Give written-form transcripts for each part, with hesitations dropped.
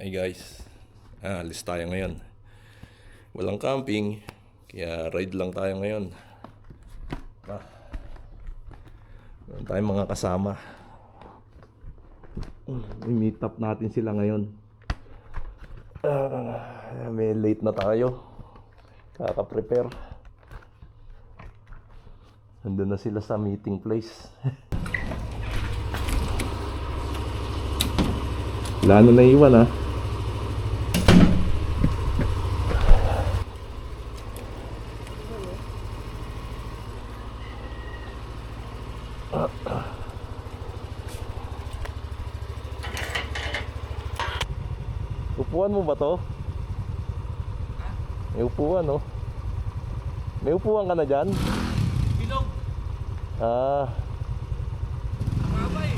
Hey guys, alis tayo ngayon. Walang camping, kaya ride lang tayo ngayon. Meron tayong mga kasama. I-meet up natin sila ngayon. May late na tayo. Kaka-prepare. Nandun na sila sa meeting place. Wala na naiwan ha. Upuan mo ba to? May upuan oh. May upuan ka na dyan? Bilog. Ah. Mababa eh.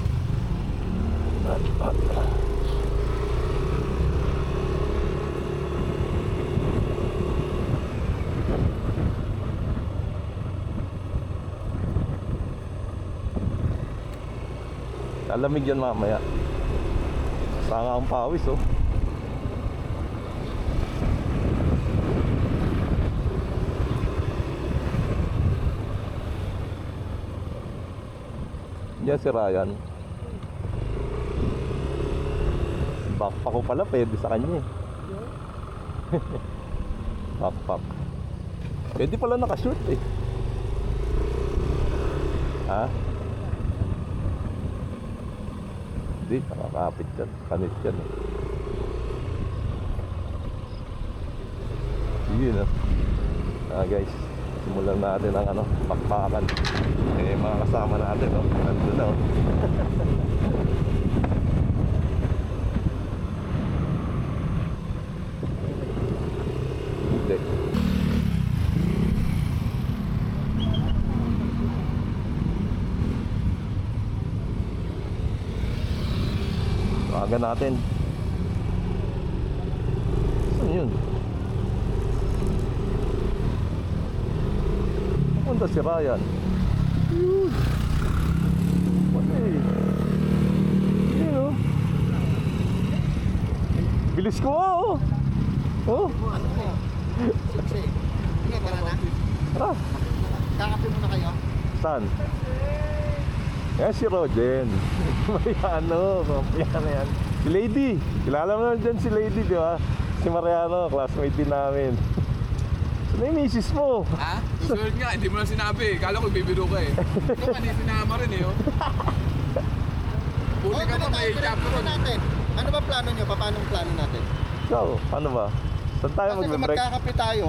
Lalamig yan mamaya. Sanga ang pawis oh. Yan si Ryan. Backpack ko pala, pwede sa kanya eh. Backpack. Pwede pala nakashoot eh. Ha? Hindi, nakakapit yan. Kanit yan eh. Yun ah. Guys, simulan natin ang pakpakan. Eh, mga kasama natin oh. Nandun na oh. Hindi. Tawagan natin. Saan yun? Punta si Ryan. Yun. Wala eh. Yun oh. Bilis ko oh. Oh. Sige, tara na. Tara. Kakape muna kayo. Saan? Yan si Rogen. Mariano. Yan yan. Si Lady. Kilala mo na dyan si Lady, di ba? Si Mariano, classmate din namin. Ano yung misis mo? Ha? Susunod nga, hindi mo na sinabi. Kala ko bibiro ka eh. Ito ka, hindi sinama rin eh. Buti ka pa may chapter ron. Ano ba plano nyo? Paano ang plano natin? So, paano ba? Saan tayo Kasi kung magbe-break? magkakape tayo,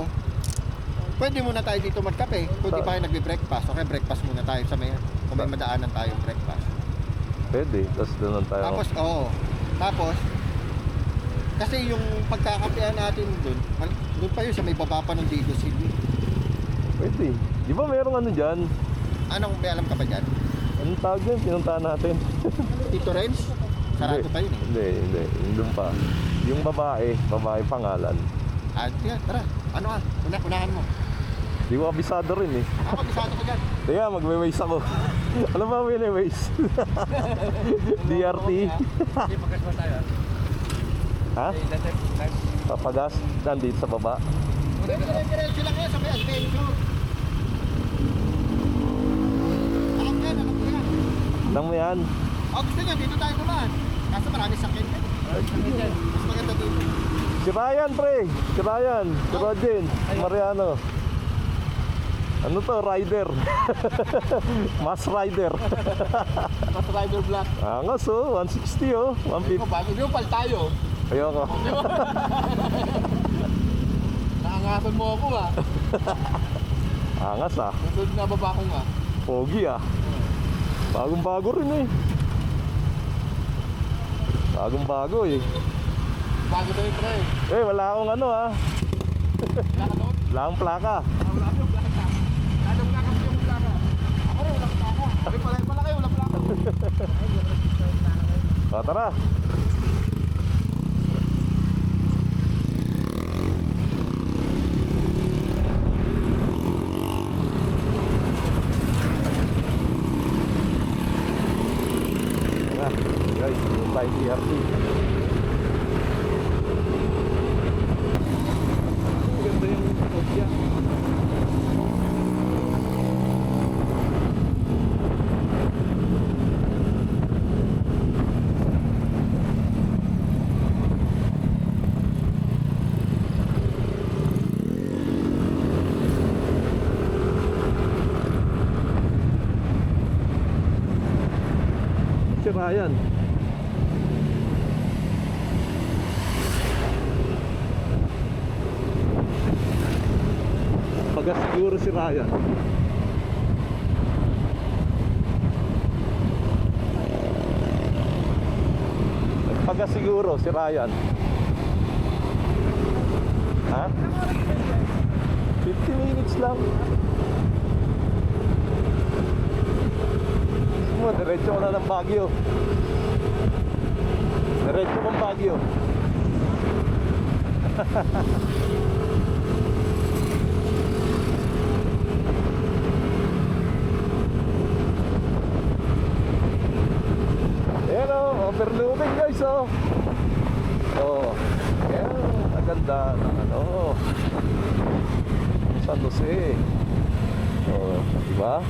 pwede muna tayo dito magkape. Kung di tayo nagbe-breakfast, okay, breakfast muna tayo sa may, kung may madaanan tayong breakfast. Pwede, tapos doon tayo. Tapos, oo. Tapos, kasi yung pagkakapehan natin doon pa yun sa may baba pa ng Diego City. Pwede. Di ba mayroong ano dyan? Anong may alam ka ba dyan? Anong tawag dyan? Pinuntahan natin. Tito Renz? Sarado pa yun eh. Hindi. Yung pa. Yung babae pangalan. Ah, tiyan, tara. Ano ah? Unahan mo. Di ko kabisado rin eh. Ako, bisado ko dyan. Kaya magwe-waste ako. Alam mo ba yung waste? DRT. Hindi, magkasma tayo. Ha? Papagas nandito sa baba. Diretso lang yan sa may adventure. Alam ko yan. Nang mo yan? Gusto nyo, dito tayo naman. Kaso marami sakyan yan. Mas maganda dito. Si Ryan pre. Si Ryan. Si Rogen. Si Mariano. Ano to? Rider. Mass rider. Mas rider black. Angas oh. 160 oh. 150. Bago nyo, pal tayo. Ayoko. Nakangasan mo ako ah. Angas ah. Nasunod na baba ko nga. Pogi ah. Bagong bago rin eh. Bagong bago eh. Bago tayo pre. Eh wala akong ano ah. Wala ka doon? Wala akong plaka. Wala akong plaka. Ano wala kasi yung plaka? Ako rin, walang plaka. Sabi pala kayo, walang plaka. O tara. guys, yung 5 ERT. Ryan. Pagas siguro si Ryan. Pagas siguro si Ryan. Ha? 50 minutes lang. Mo, diretso ko na ng Baguio. Diretso kong Baguio. Ayan o, overlooking guys oh. Oh, ayan, ang ganda ng ano, San Jose. Oh, diba?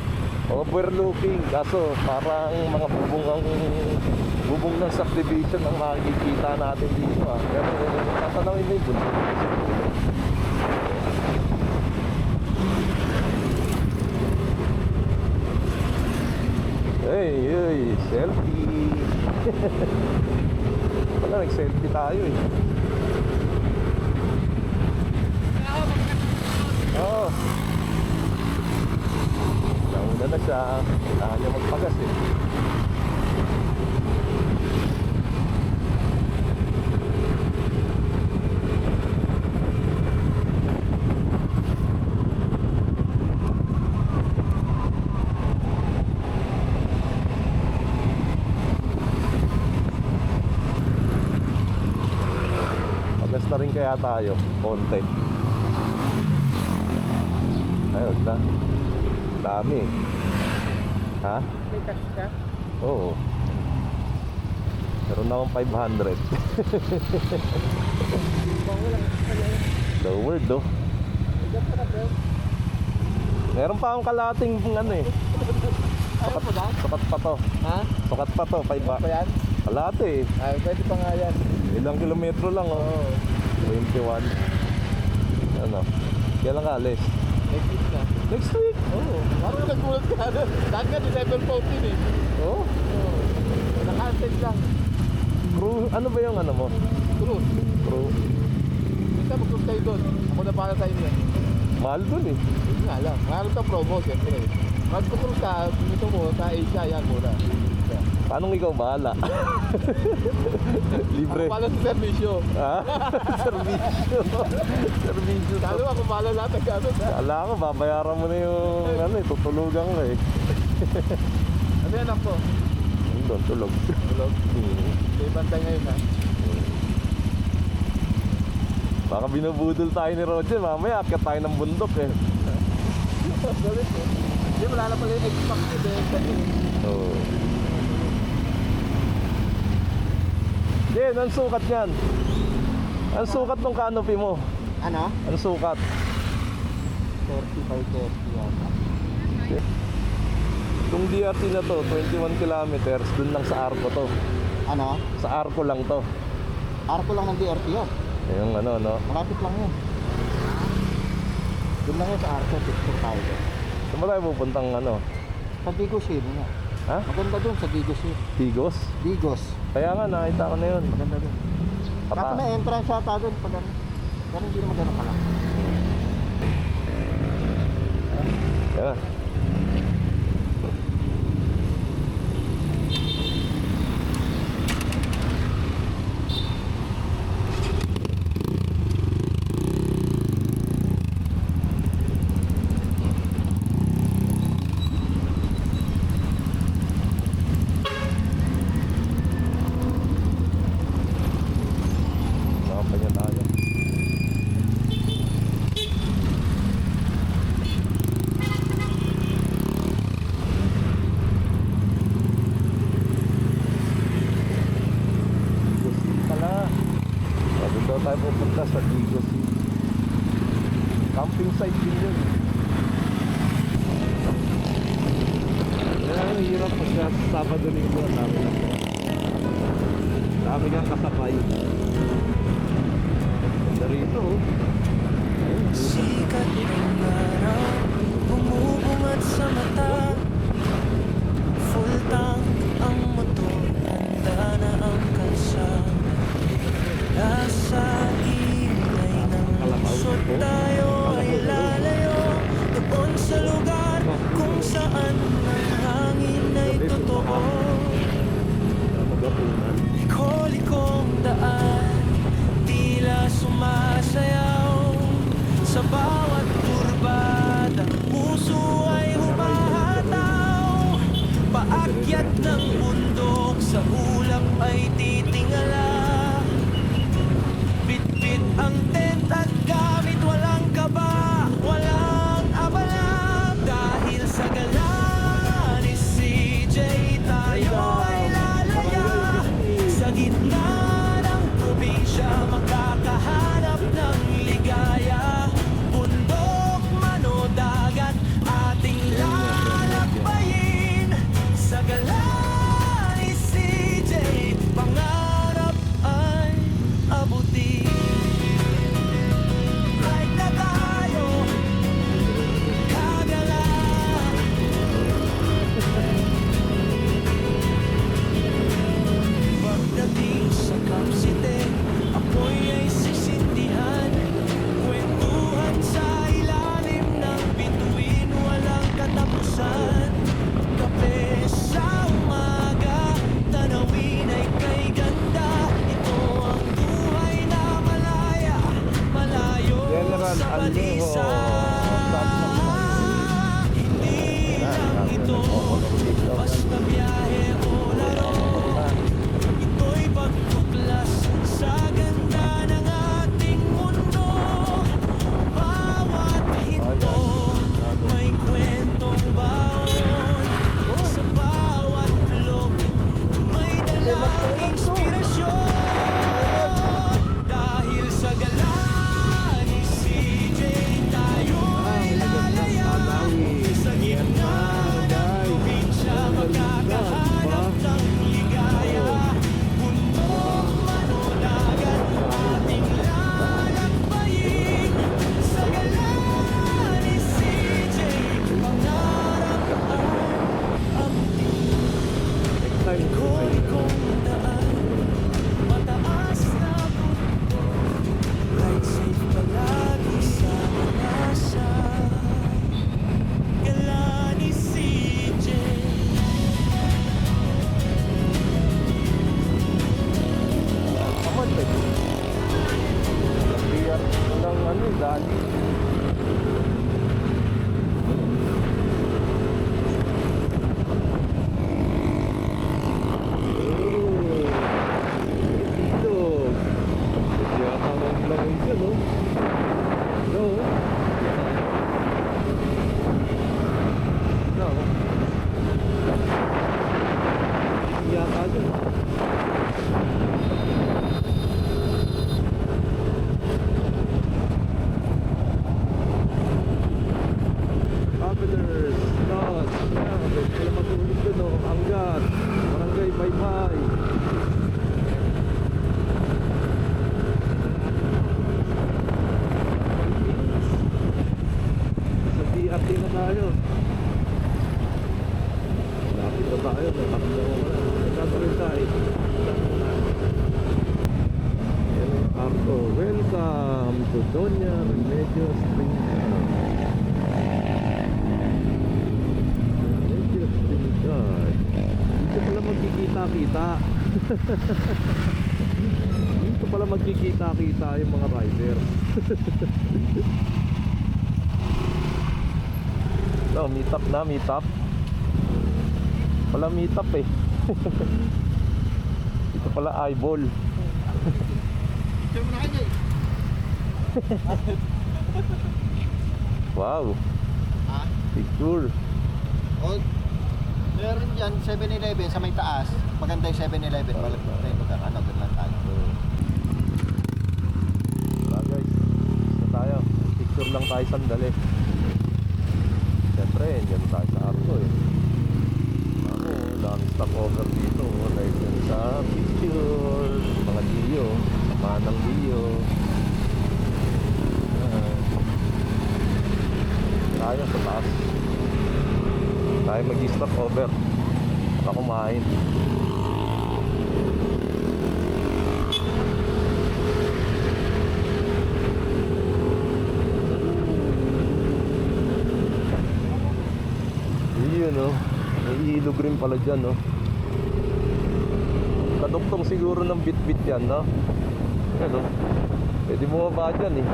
Overlooking, kaso parang mga bubong ng subdivision ang makikita natin dito ah. Pero tatanawin mo yung bundok. Hey, selfie. Wala, nag-selfie tayo eh. Oo. Nauna na siya. Kailangan niya magpagas eh. Pagas na rin kaya tayo. Konti. Ayun na. Dami. Ha? May cash ka? Oo. Meron na akong 500. Lower do. Meron pa akong kalating ano eh. Ayaw mo ba? Sukat pa to. Ha? Sukat pa to. 5 Pa yan? kalate eh. Ay, pwede pa nga yan. Ilang kilometro lang oh. 21. Ano? Kailan ka alis? Next week na. Next week. Oo. Parang nagkulat ka. Dahil ka December 14 eh. Oo. Oo. Naka-attend lang. Crew, ano ba yung ano mo? Cruise. Crew. Minsan mag-cruise kayo doon. Ako na para sa inyo. Mahal dun eh. Hindi nga lang. Mahal ito promo, siyempre. Mag-cruise ka, dito mo, sa Asia, yan muna. Paano ikaw bahala? Libre. Ako pala sa servisyo. Ha? Servisyo. Servisyo. Lalo ako pala lahat ng gano'n. Kala ko, babayaran mo na yung ano eh, tutulugan ka eh. Ano yan ako? Doon, tulog. Tulog. May bantay ngayon ha. Baka binubudol tayo ni Roger, mamaya akyat tayo ng bundok eh. Galit eh. Hindi, wala na pala yung expected eh. Oo. Din, ang sukat niyan. Ang sukat ng canopy mo. Ano? Ang sukat. 35-30 yata. Itong DRT na to, 21 kilometers, dun lang sa Arco to. Ano? Sa Arco lang to. Arko lang ng DRT yun. Yung ano, no? Malapit lang yun. Doon lang yun sa Arko, picture tayo doon. Saan ba tayo pupuntang ano? Sa Digos yun. Ano? Ha? Maganda doon sa Digos yun. Tigos? Digos. Kaya nga, nakita ko na yun. Maganda doon. Kaso may entrance yata doon pag ano. Pero hindi naman ganun pala. Kaya. Nakampanya tayo. Digos pala. Doon daw tayo pupunta sa Digos. Camping site din yun. Kaya ang hirap pagka Sabado Linggo at dami lang po. Dami kang kasabay. Ganda rito oh. Sikat ng araw, bumubungat sa mata. Full tank ang motor at Daddy. Ilog. Kaya tamang langay dyan, no? No? No? Yata dyan. Travelers, not, kaya matulog dun, no? Hanggat, barangay, bye-bye. Sa DRT na tayo. Lapit na tayo, natakbo ko na. Nagkatuloy tayo. Ayan yung Arco. Welcome to Doña Remedios Trinidad. Remedios Trinidad. Dito pala magkikita-kita. Dito pala magkikita-kita yung mga rider. No, meet up na, meet up. Pala meet up eh. Ito pala eyeball. Picture mo na kayo eh. Wow, Ha? picture. O, meron dyan 7-Eleven sa may taas. Maganda yung 7-Eleven. Balik na tayo lugar. Ano, doon lang tayo. Wala guys, isa tayo. Picture lang tayo sandali. Siyempre, dyan tayo sa Arco eh. Ako, dami stopover dito. Like dyan sa picture. Mga Dio. Samahan ng Dio. Tayo sa taas. Tayo mag-stop over para kumain. Yun no, may ilog rin pala dyan no. Kaduktong siguro ng bit-bit yan no. Ano, pwede bumaba dyan eh.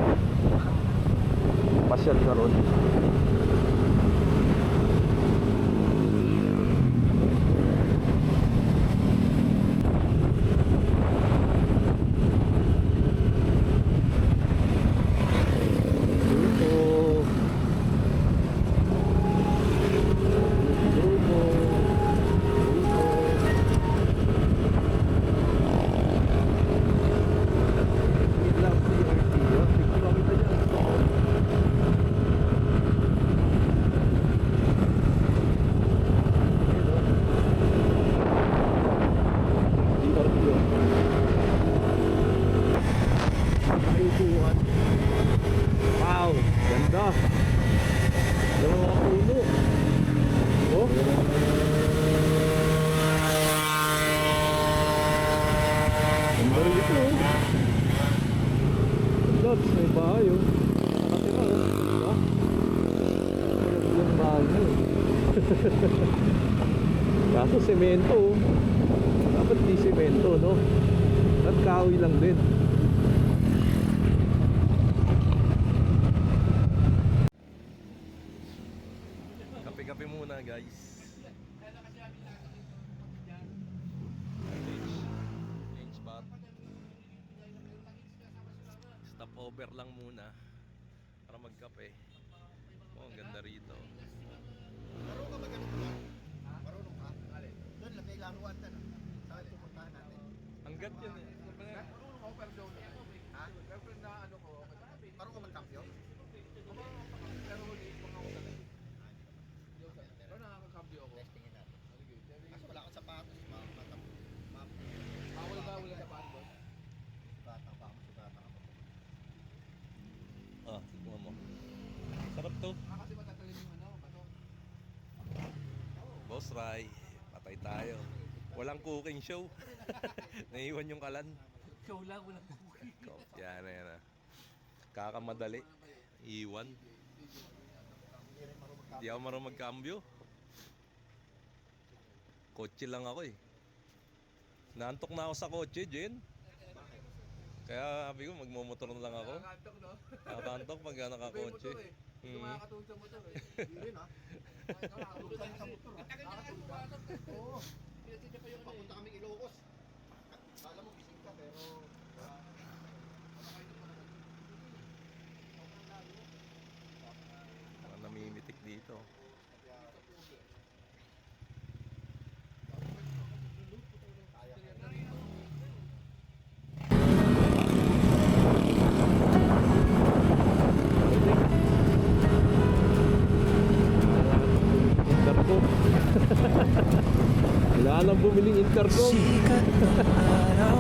Pasyal ka ron. Wow, ganda. Yung mga puno. Oh. Ganda rin ito. Ganda, may bahay oh. Nakatira oh. Diba? Ganda yung bahay mo eh. Kaso semento oh. Dapat di semento no. At kahoy lang din. Kape-kape muna guys. Change spot. Stop over lang muna para magkape. Oh, ang ganda rito. Marunong ka mag-ganito lang? Marunong ka? Doon lang, may laruan na. Saan pupuntahan natin? Hanggat yun eh. Marunong ako pero doon. Ha? Pero na ano ko. Marunong ka mag-kampyo? Pero hindi mga ako talaga. Pero nakakakambyo ako. Testingin natin. Kaso wala kang sapatos. Bawal ba wala sa paan boss? Sugatan pa ako. Sugatan ako. Ah, tignan mo. Sarap to. Kasi matatalim yung ano, bato. Boss Rai, patay tayo. Walang cooking show. Naiwan yung kalan. Show lang, walang cookie. Yan na yan na. Kakamadali. Iwan. Hindi ako marunong magkambyo. Kotse lang ako eh. Naantok na ako sa kotse, Jen. Kaya sabi ko, magmumotor na lang ako. Nakakantok, no? Nakakantok pag Iba yung nakakotse. motor eh. Hindi ko makakatulog sa motor eh. Hindi rin ha. Ay, nakakatulog tayo sa motor ha. Tagal na kayo pumasok. Oo. Pinasin niya pa yung ano eh. Papunta kami Ilocos. Kala mo gising ka pero... Mga namimitik dito. Intercom. Kailangan lang bumiling intercom. Sikat ng araw,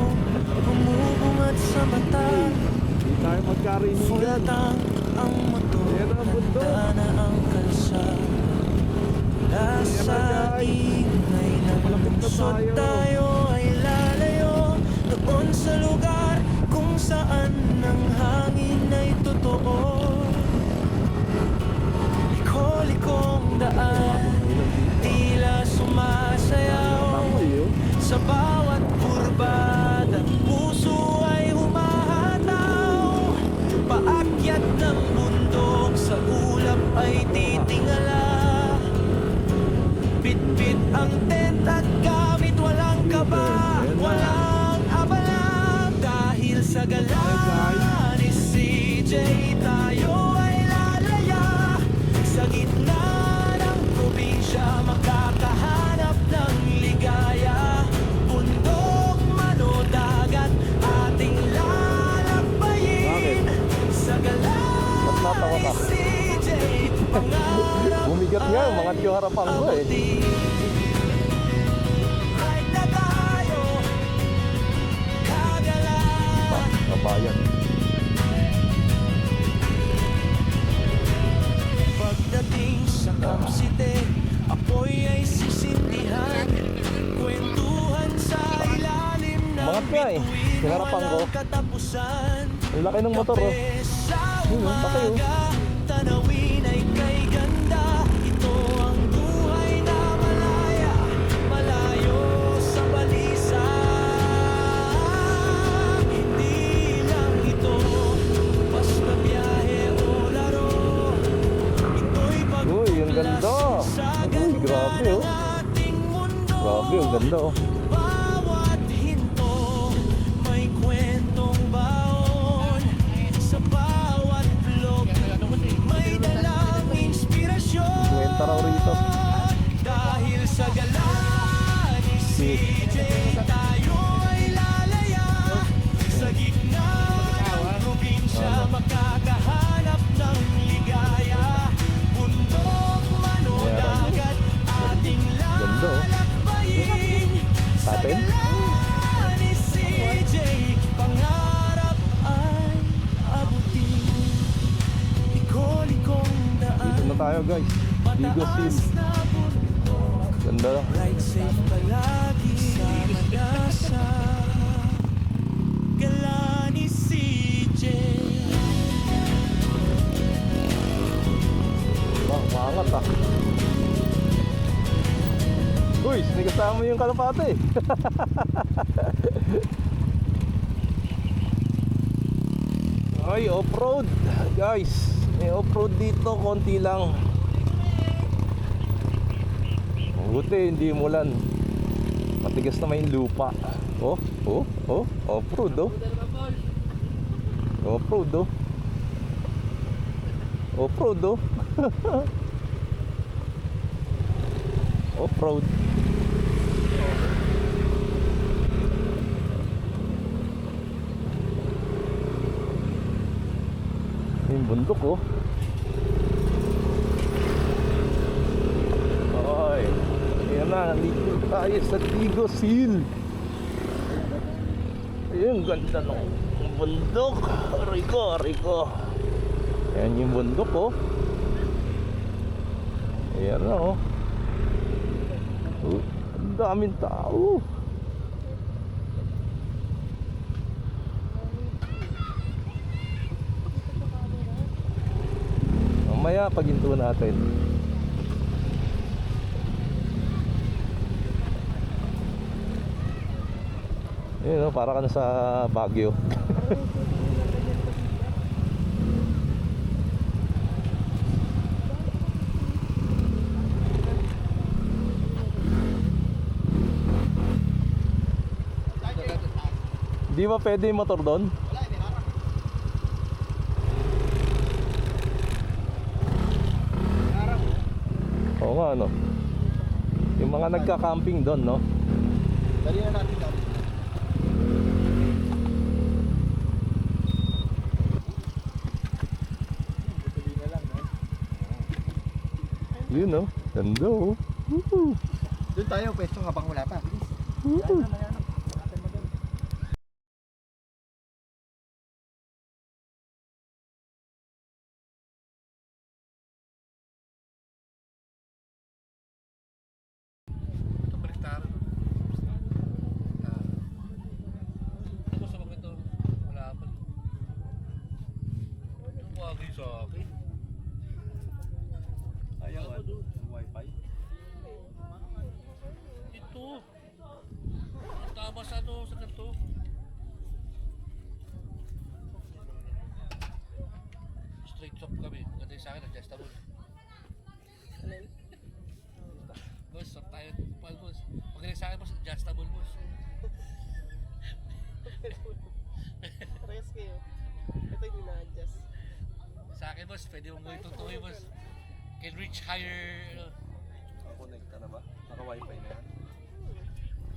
bumubungad sa mata. Hindi tayo magkarinigan. Full-tank ang motor, Ayan ang bundok. handa na ang kalsada. Mula sa ingay ng Malapit na lungsod tayo. tayo ay lalayo doon sa lugar kung saan ang hangin ay totoo. Liko-likong daan, tila sumasayaw. Sa bawat kurbada, puso ay humahataw. Paakyat ng bundok, sa ulap ay titingala. Bit-bit ang tent at gamit, walang kaba, walang abala. Dahil sa gala ni CJ, tayo ay lalaya. Sa gitna ng probinsya, makakahanap ng ligaya. Bundok, mano, dagat, ating lalakbayin. Sa gala natawa ni ka? CJ, pangarap Bumigat nga, umangat yung harapan ko eh. Ride na tayo, kagalan. Kabayan. Pagdating sa Camp City, apoy ay sisindihan. Kwentuhan sa ilalim ng Umangat nga eh. bituin, Yung harapan ko. walang katapusan. Ang laki ng motor oh. Kape sa Laki, oh. umaga, tanawin ay kay ganda. Ito ang buhay na malaya, malayo sa balisa. Hindi lang ito basta biyahe o laro. Ito'y Uy, ang ganda. sa Uy, grabe oh. ng ating mundo. Grabe, ang ganda oh. Bawat hinto may kwentong baon. Sa bawat blog may dalang inspirasyon. Kwenta raw rito. Dahil sa gala ni CJ, tayo ay lalaya. Sa gitna ng probinsya, makakahanap ng ligaya. Bundok, mano, Meron. dagat, ating Ganda, oh. lalakbayin. Sa Atin? gala ni CJ, pangarap ay abutin. Liko-likong daan, Dito na tayo guys. Digo Sil. mataas na bundok. Ganda lang. Ride safe palagi, sama na sa gala ni CJ. Wow, maangat ah. Uy, sinigasama mo yung kalapate. Ay, off-road. Guys, may off-road dito, konti lang. Buti, hindi mulan. Matigas naman yung lupa. Oh, oh, oh, off-road oh. Off-road oh. Off-road oh. Off-road. Yung bundok oh. Ay, ayan na, nandito tayo sa Digo Sil. Ayun, ganda ng bundok. Rico. Ayan yung bundok oh. Ayan na oh. Ang daming tao. Mamaya paginto natin. Ayun oh, para ka na sa Baguio. Di ba pwede yung motor doon? Wala, hindi harap. Harap. Oo nga, ano. Yung mga nagka-camping doon, no? Dali na natin dali. Dali na lang, no? Yun, no? Ganda, oh. Woo! Doon tayo, pwesto habang wala pa. Bilis. Woo! Yan na, yan na. Natin mo doon. Ito baliktaran. Ito sa mga ito, wala pa. Ito bagay sa akin. Ayaw, wifi. Ito. Ang tama sa ano, sa ganito. Straight chop kami. Maganda yung sa akin, adjustable. Boss, stop tayo. Pal, boss. Maganda yung sa akin, boss, adjustable, boss. Parehas kayo. Ito hindi na-adjust. Sa akin, boss, pwede mong gawin tutuloy, boss. Can reach higher, ano. Connect ka na ba? Naka-wifi na yan?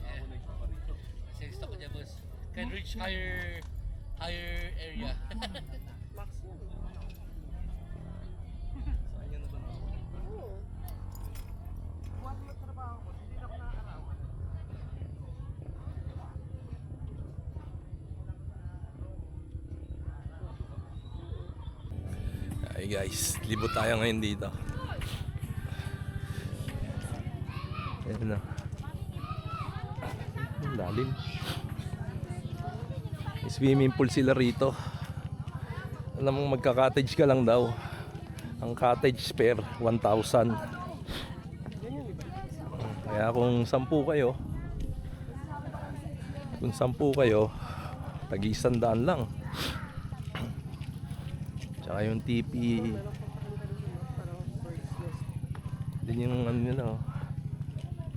Yeah. Connect ka pa rito. Kasi gusto ko niya, boss. Can reach higher area. Max yun. Saan yan na ba? Oo. Hi guys, libot tayo ngayon dito. Ayan na. Ang lalim. May swimming pool sila rito. Alam mo magka-cottage ka lang daw. Ang cottage fare 1,000. Kaya kung 10 kayo, tag-100 lang. Tsaka yung TP din yung ano nila, oh.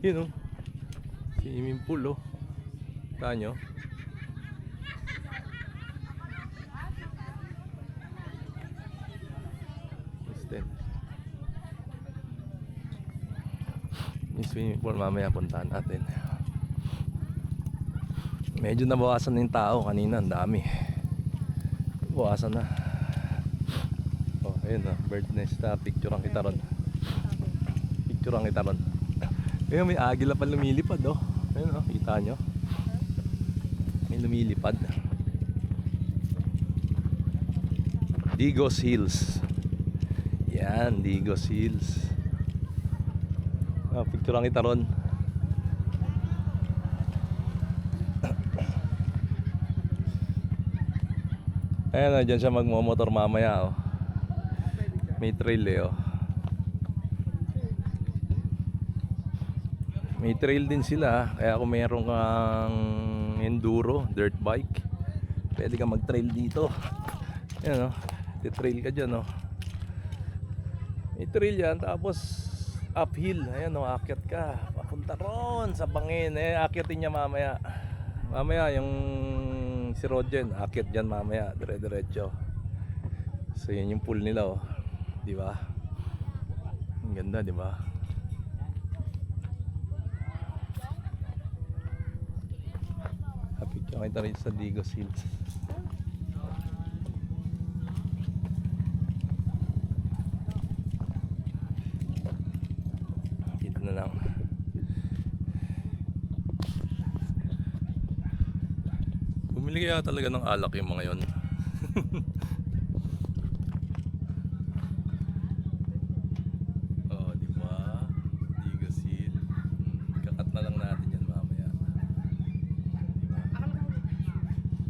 Yun, oh. Swimming pool, oh. Kita nyo? Yung swimming pool mamaya puntahan natin. Medyo nabawasan na yung tao. Kanina ang dami. Bawasan na. Oh, ayun na, bird nest. Picturean kita ron. Ayun, may agila pa lumilipad, oh. Ayun, oh, kita nyo. May lumilipad. Digos Hills. Yan, Digos Hills. Picturean kita ron. Ayan na, dyan siya magmomotor mamaya, oh. May trail, eh, oh. May trail din sila, kaya kung mayroon kang enduro, dirt bike, pwede ka mag-trail dito. Ayan, oh. Titrail ka dyan, oh. May trail yan, tapos uphill. Ayan, oh, aakyat ka. Papunta ron sa bangin. Aakyatin niya mamaya. Mamaya, yung si Rogen, aakyat dyan mamaya. Dire-diretso. So, yun yung pool nila, oh. Diba? Ang ganda, diba? Happy ka kita rin sa Digos Hills. Dito na lang. Bumili kaya talaga ng alak yung mga yon. Oh, di ba? Digos Hills. Kakat na lang natin yan mamaya. Di ba?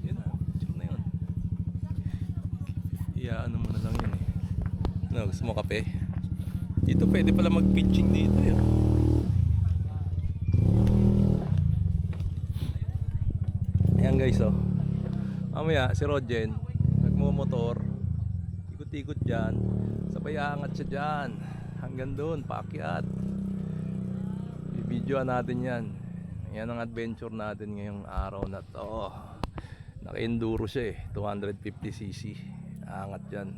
Yun na, picture na yun. Iyaano mo na lang yun, eh. No, gusto mo kape? Dito pwede pala mag-pitching dito, eh. Ayan guys, oh. Mamaya si Rogen nagmumotor, ikot-ikot dyan, sabay aangat siya dyan hanggang doon, paakyat. I-videoan natin yan. Yan ang adventure natin ngayong araw na to. Naka-enduro siya 250cc, aangat yan.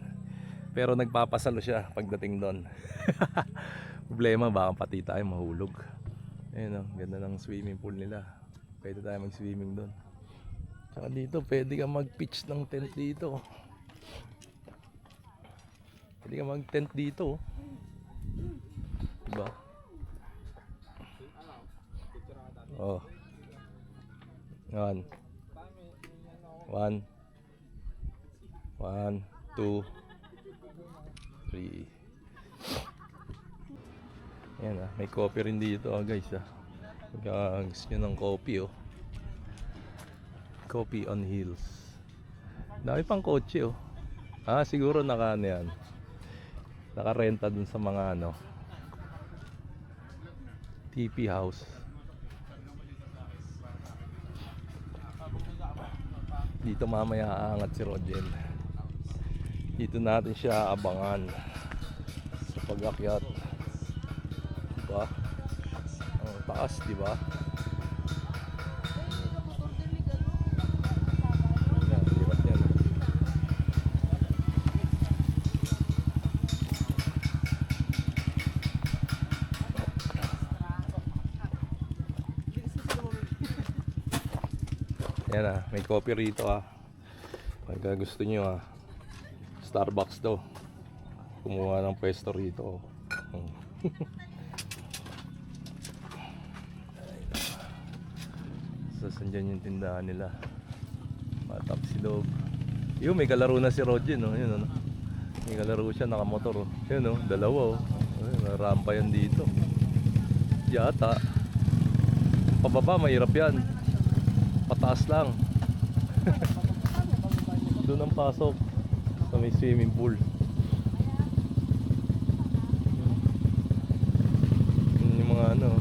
Pero nagpapasalo siya pagdating doon. Problema, baka pati tayo mahulog. Ayun o, ganda ng swimming pool nila. Pwede tayo mag-swimming doon. Tsaka dito, pwede ka mag-pitch ng tent dito. Pwede ka mag-tent dito. Diba? Oh. Yan. 1 1 2 3. Yan ah, may coffee rin dito guys ah. Pagka gusto nyo ng coffee oh. Coffee on Hills. Dami pang kotse oh. Ah, siguro naka ano yan. Nakarenta dun sa mga ano TP house. Dito mamaya aangat si Rogen. Dito natin siya abangan sa pag-akyat. Diba? Ang taas, diba? Yan, hirap yan. Yan ah, may coffee rito ah. Pagka gusto nyo ah, Starbucks daw. Kumuha ng pwesto rito. Sasandyan yung tindahan nila. Matap si loob. Yun, may kalaro na si Rogen oh. Yun, ano? May kalaro siya, nakamotor oh. Yun oh, dalawa oh. Ayun, rampa yan dito. Yata. Pababa, mahirap yan. Pataas lang. Doon ang pasok sa may swimming pool. Yun yung mga ano.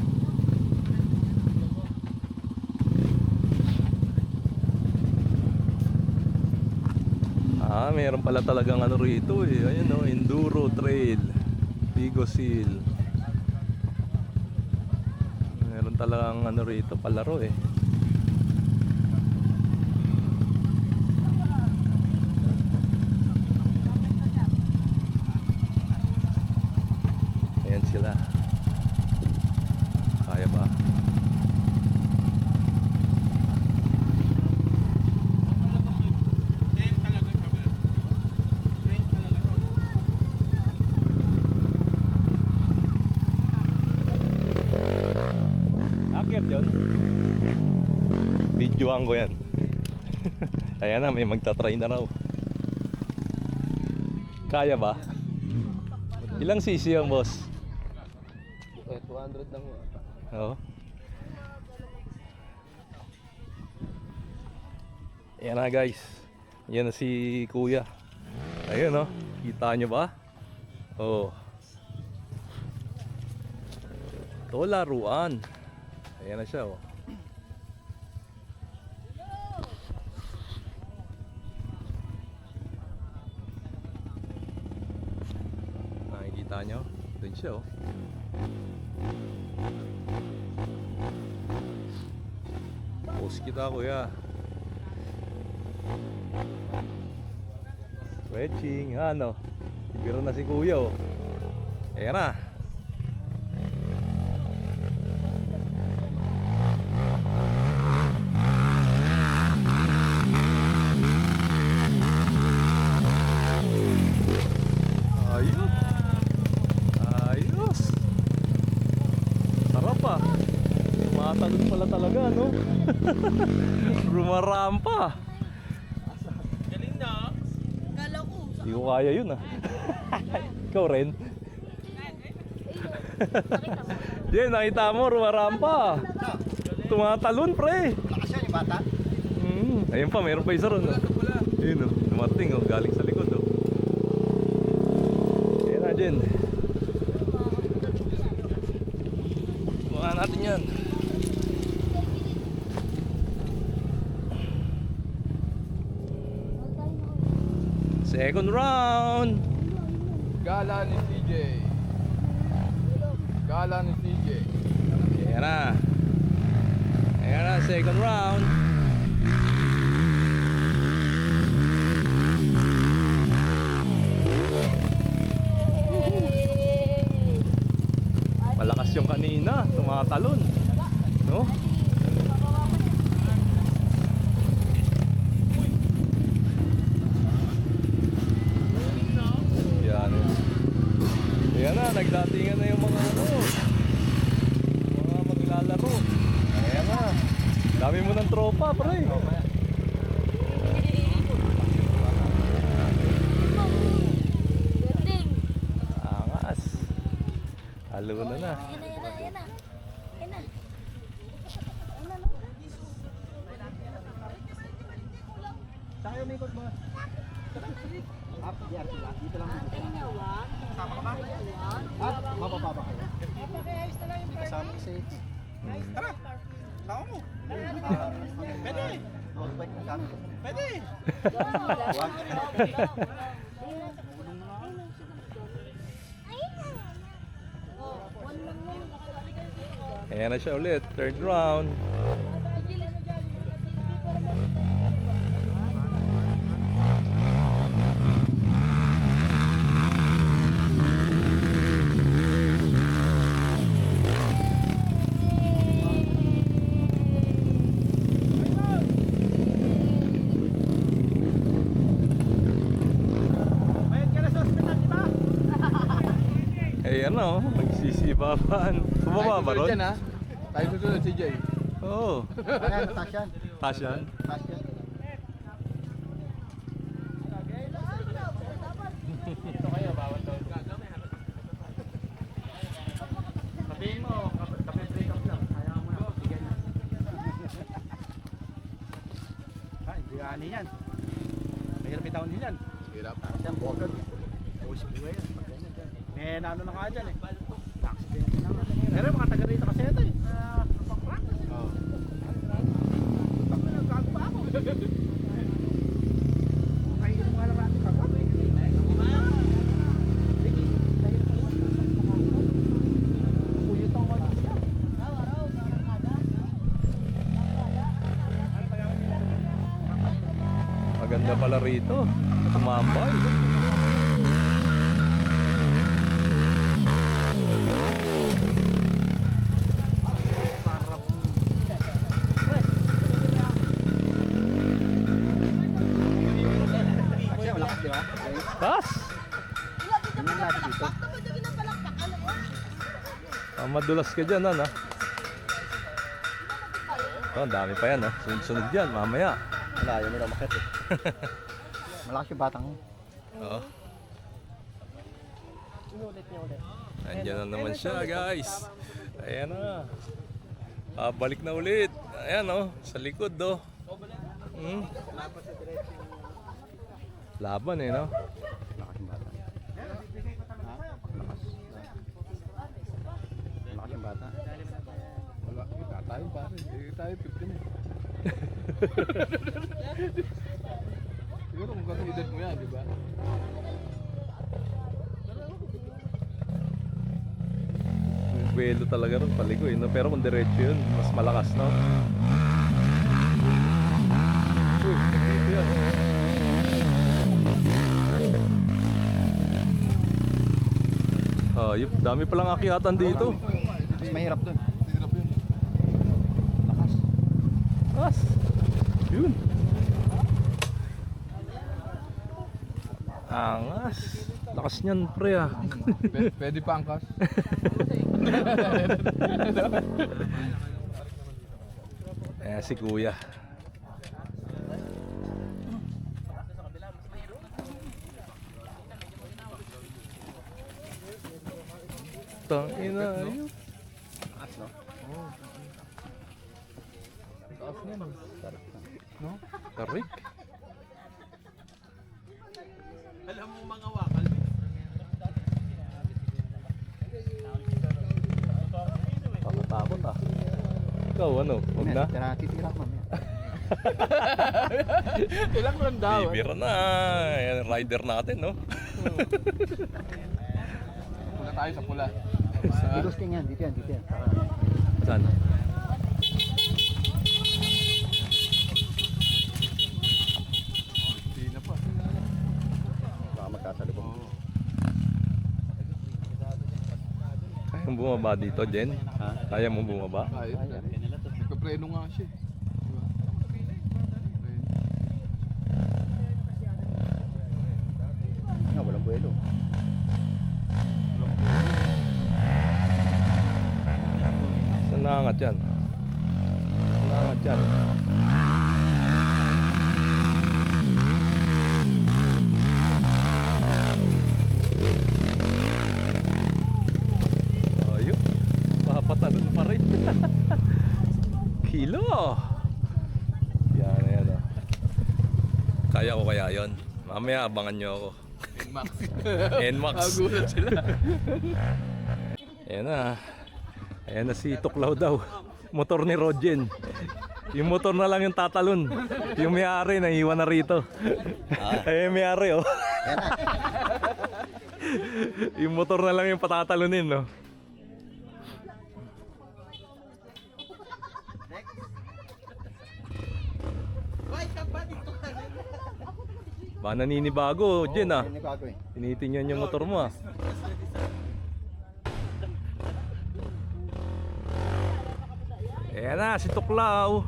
Ah, meron pala talagang ano rito eh. Ayun oh, Enduro Trail, Bigosil. Meron talagang ano rito, palaro eh. Ayan sila. Kaya ba? Akyat yun. Videoan ko yan. Ayan na, may magta-try na raw. Kaya ba? Ilang cc yan, boss? 200 lang yun. Oo. Ayan na guys. Yan na si kuya. Ayun oh. Kita nyo ba? Oh. Ito laruan. Ayan na siya oh. Nakikita nyo? Doon siya oh. Post kita kuya. Stretching, ano? Biro na si kuya oh. Ayan na. Ayos. Ayos. Sarap ah. Tumatalon pala talaga no. Rumarampa. Galing na. Kala ko. Hindi ko kaya yun ah. Ikaw rin. Diyan, nakita mo, rumarampa. Tumatalon pre. Lakas yan yung bata. Ayun pa, mayroon pa isa ron. Ayun oh, dumating oh, galing sa likod oh. Ayan na dyan. Buka natin yan. Second round. Gala ni CJ. Gala ni CJ. Ayan na. Ayan na, second round. Malakas yung kanina, tumatalon. No? Yan. Yan na, nagdatingan na yung mga mga maglalaro. Ayan na. Dami mo ng tropa, pre. Angas. Halo na na. Tayo may ikot mo. Up, yan sila. Dito lang dito. Kasama ka ba? Up, mabababa kayo. Kasama ko si... Tara. Tama mo. Pwede. Pwede. Ayan na siya ulit, third round. Ayan na oh, magsisibabaan. Bumaba ba ron? Dyan, ha? Tayo susunod CJ. Oo. Ayan, taas yan. Taas yan. Taas yan. Ito kayo, bawal daw. Sabihin mo, kape break up lang. Kaya mo na. Sige na. Hindi ani yan. Mahirap itawon din yan. Hirap. Yan, bukod. Uwis buhay yan. Eh, nano na nga dyan eh. Accident na nga. Pero mga taga rito kasi ito eh. Pang-practice eh. Oo. Gago pa ako. Kayo yung mga natin ka. Maganda pala rito. Tumambay. Kasi malakas, di ba? Taas! Ganyan lahat dito. Madulas ka dyan, ha? Oh, ang dami pa yan, ha? Sunod-sunod yan, mamaya. Wala, yun nila makit eh. Malakas yung batang. Oo. Andyan na naman siya, guys. Ayan na. Balik na ulit. Ayan, oh. Sa likod, oh. Laban eh, no? Malakas yung bata. Malakas yung bata. Wala, tayo pare. Hindi tayo 15 eh. Siguro kung gano'ng edad mo yan, di ba? Yung belo talaga rin paligoy, no? Pero kung diretso yun, mas malakas, no? Uy, dito yan. Hayop, dami palang akyatan dito. Mas mahirap dun. Hirap yun. Lakas. As. Yun. Angas. Lakas niyan, pre, ah. Pwede pa angkas. Ayan si kuya. Tangina yun. Lakas, no? Taas niya no. No? Tarik. Alam mo mga wakal. Takot ah. Ikaw ano? Huwag na. Titira ko mamaya. Ilang lang daw. Bibira na. Yan, rider natin, no? Pula tayo sa pula. Dito King yan, dito yan, dito yan. Saan? Hindi na pa. Baka magkasalubong. Kaya mo bumaba dito, Jen? Ha? Kaya mo bumaba? Ayun. Nagpapreno nga siya. Diba? Nga, walang buwelo. Saan naangat yan? Saan naangat yan? Ayun. Papatalon pa rin. Kilo. Yan, yan. Oh. Kaya ko kaya yon. Mamaya abangan nyo ako. Max. NMAX. Nagulat sila. Ayan na. Ayan na si Tuklaw daw. Motor ni Rogen. Yung motor na lang yung tatalon. Yung may-ari naiiwan na rito. Ayun yung may-ari oh. Yung motor na lang yung patatalonin no. Ba naninibago, Jen ah. Hindi bago eh. Tinitingnan yung motor mo ah. Ayan na, si Tuklaw.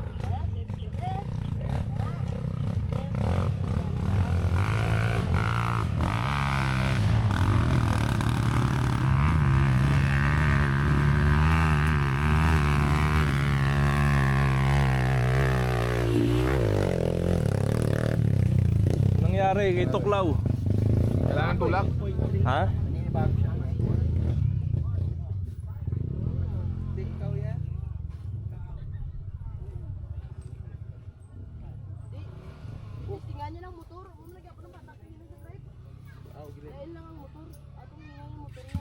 Anong nangyari kay Tuklaw? Kailangan tulak. Ha? Naninibago siya. Tingnan niyo ng motor. Ano lagi ako ng bata ko yun sa drive. Dahil lang ang motor. Atong nga yung motor niya.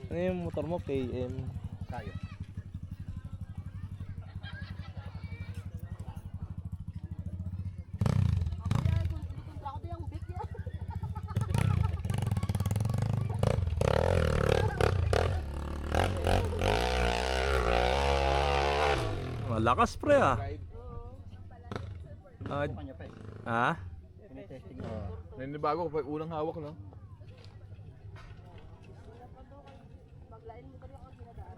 Ano yung motor mo? KM. Tayo. Ako yan. Kontra ko din yung bit niya. Malakas pre ah. Kanya pa eh. Ha? Tinitesting. Naninibago ko pa unang hawak no. Maglain mo kami ako sinadaan.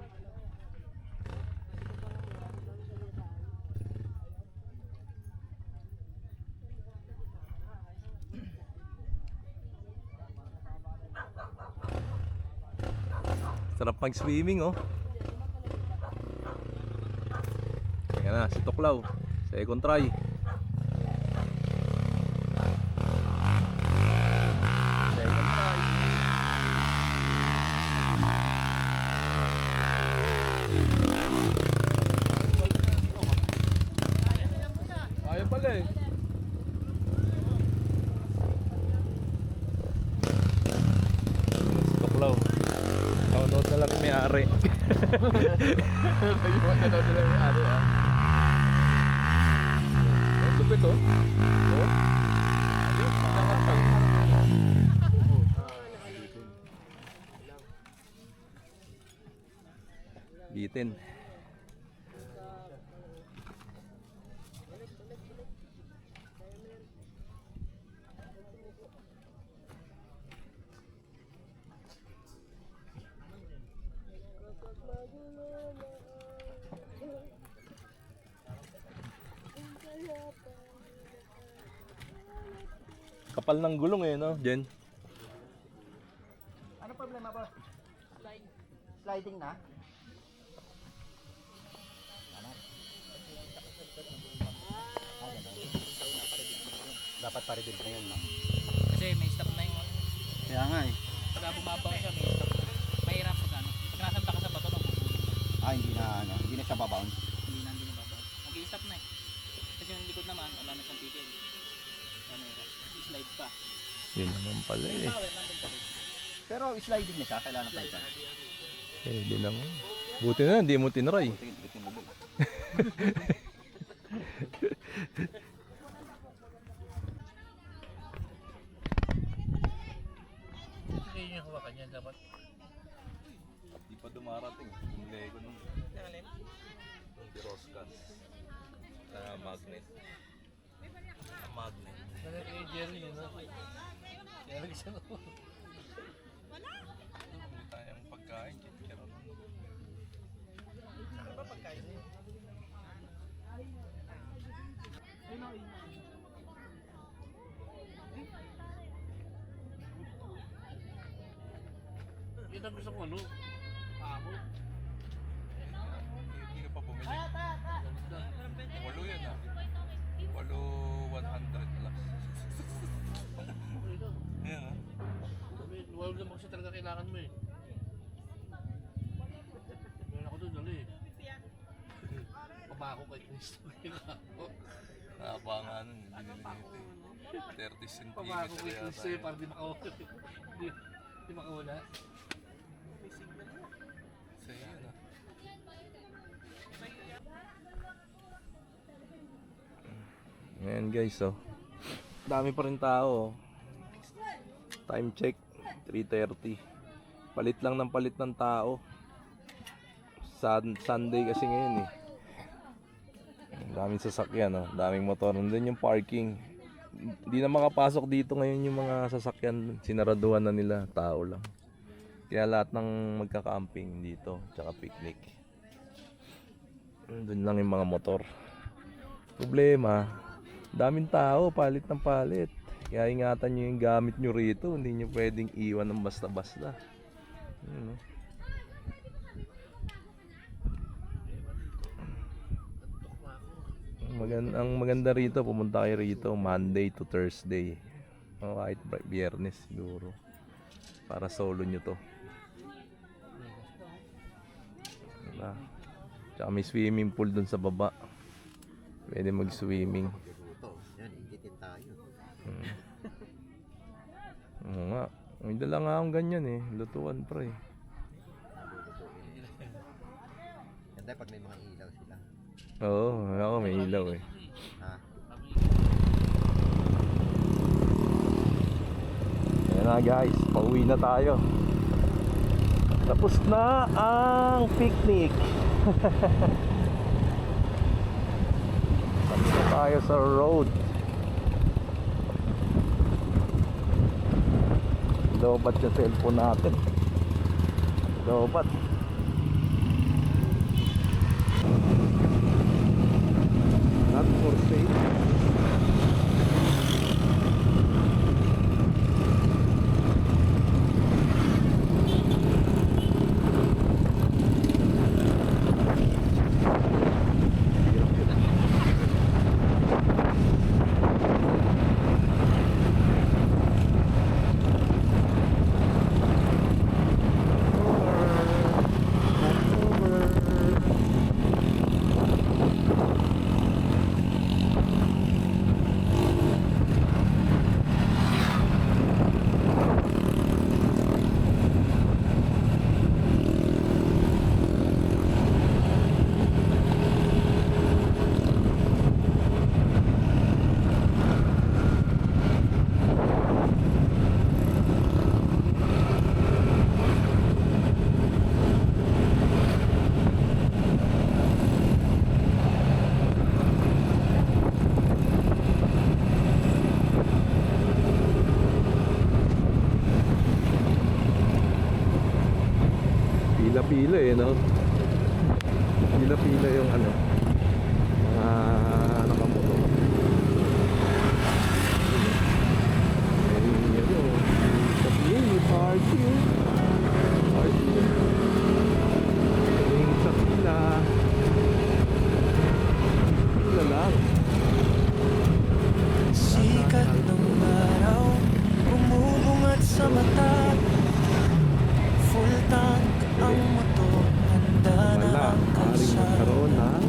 Sarap mag-swimming oh. Ayan na, si Tuklaw. Second try. Kaya pala eh. Si Tuklaw. Shoutout na lang yung may-ari. Naiwan na daw sila yung ari ah. Oh, lupit oh. Oh. Ayun, nakakapag. Bitin. Kapal ng gulong eh, no, Jen? Ano problema ba? Sliding na? Dapat pa-rebuild na yun, no? Kasi may stop na yung Kaya nga eh. pag bumabaw siya, may stop na. Mahirap pag ano. Pag nasanta ka sa bato, Hindi na siya babounce. hindi na babaw. Mag-i-stop na eh. Kasi yung likod naman, wala na siyang tigil. Ano yun, slide pa. Yun naman pala Yung eh. power, nandun pa rin. Pero sliding na siya, kailangan pa ito. Di naman. Buti na, hindi mo tinry. Hindi yung hawakan niya dapat. Di pa dumarating. Yung Lego nung Diroscas. Magnet. Magnet. Kaya kay Jerry yun, no? Kaya nag-isa no? Wala tayong pagkain. Chicharon. Ano ba pagkain niya? Yun ang gusto ko, ano? Pako. Hindi ka pa bumili. Walo yan ah. Walo 100 plus. Ayan ah. Wala naman kasi talaga kailangan mo eh. Meron ako doon, dali eh. Pabako kay Cristo. Nakaba nga nun. Binili nito eh. 30 cm Pabako kay Cristo eh, yata. para di makawala. Di makawala. Sa iyo na. Ayan guys oh. Dami pa rin tao oh. Time check 3:30. Palit lang ng palit ng tao. Sunday kasi ngayon eh. Daming sasakyan oh. Daming motor. Nandun yung parking. Hindi na makapasok dito ngayon yung mga sasakyan. Sinaraduhan na nila. Tao lang. Kaya lahat ng magka-camping dito, tsaka picnic. Doon lang yung mga motor. Problema, daming tao, palit ng palit. Kaya ingatan nyo yung gamit nyo rito, hindi nyo pwedeng iwan ng basta-basta. Yun, no? Ang maganda rito, pumunta kayo rito Monday to Thursday. O kahit Biyernes siguro. Para solo nyo to. Diba? Tsaka may swimming pool dun sa baba. Pwede mag-swimming. Yan, ingitin tayo. Oo nga. May dala nga akong ganyan eh. Lutuan pre. Ganda pag may mga ilaw sila. Oo, ako may ilaw eh. Ha? Ayan na guys, pauwi na tayo. Tapos na ang picnic. Tapos na tayo sa road. Lobat yung cellphone natin. Lobat. Not for sale. Pila-pila eh, no? Pila-pila yung ano, mga nakamotor. Ayun, yun, oh. Sabihin, may parking. Parking. Ayun, sa pila. Pila lang. Sikat ng araw, bumubungat sa mata. Full tank ang motor, handa na Wala, ang maaaring kalsada. magkaroon ng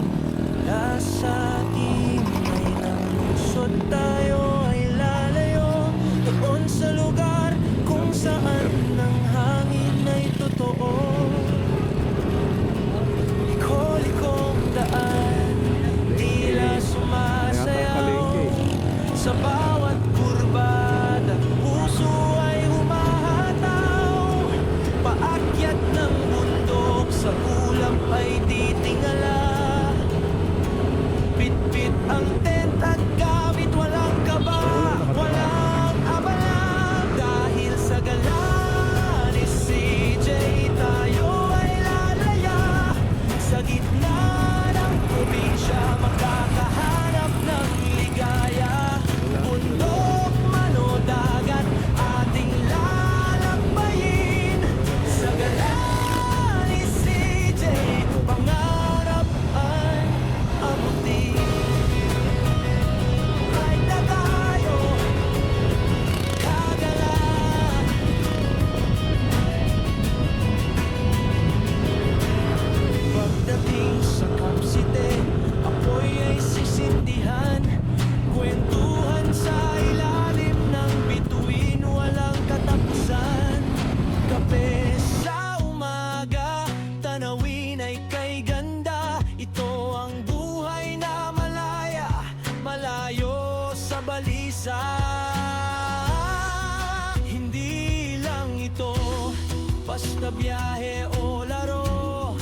basta biyahe o laro.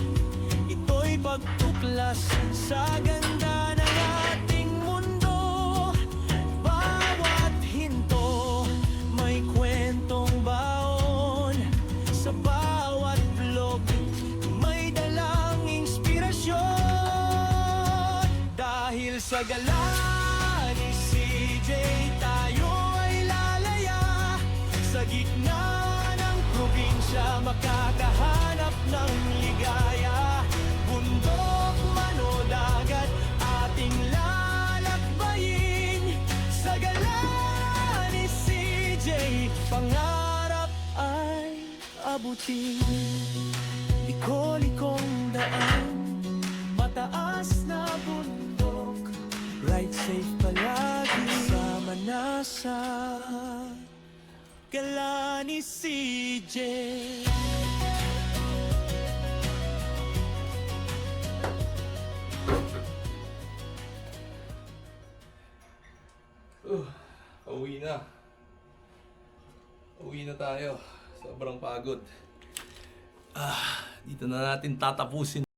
Ito'y pagtuklas sa ganda ng ating mundo. Bawat hinto may kwentong baon. Sa bawat vlog may dalang inspirasyon. Dahil sa gala ni CJ tayo ay lalaya. Sa gitna ng probinsya makakahanap ng ligaya. Bundok man o dagat ating lalakbayin. Sa gala ni CJ pangarap ay abutin. Liko-likong daan, mataas na bundok, ride safe palagi, sama na sa gala ni CJ. Pauwi na. Uwi na tayo. Sobrang pagod. Dito na natin tatapusin